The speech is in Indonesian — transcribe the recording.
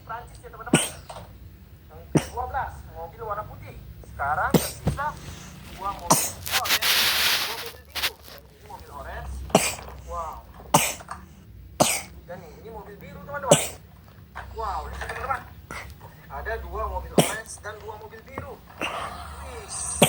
Prancis ya teman-teman. Yang ke-12 mobil warna putih. Sekarang tersisa dua mobil orange, dua mobil biru. Ini mobil orange. Wow. Dan ini mobil biru teman-teman. Wow, lihat teman-teman. Ada dua mobil orange dan dua mobil biru. Wih.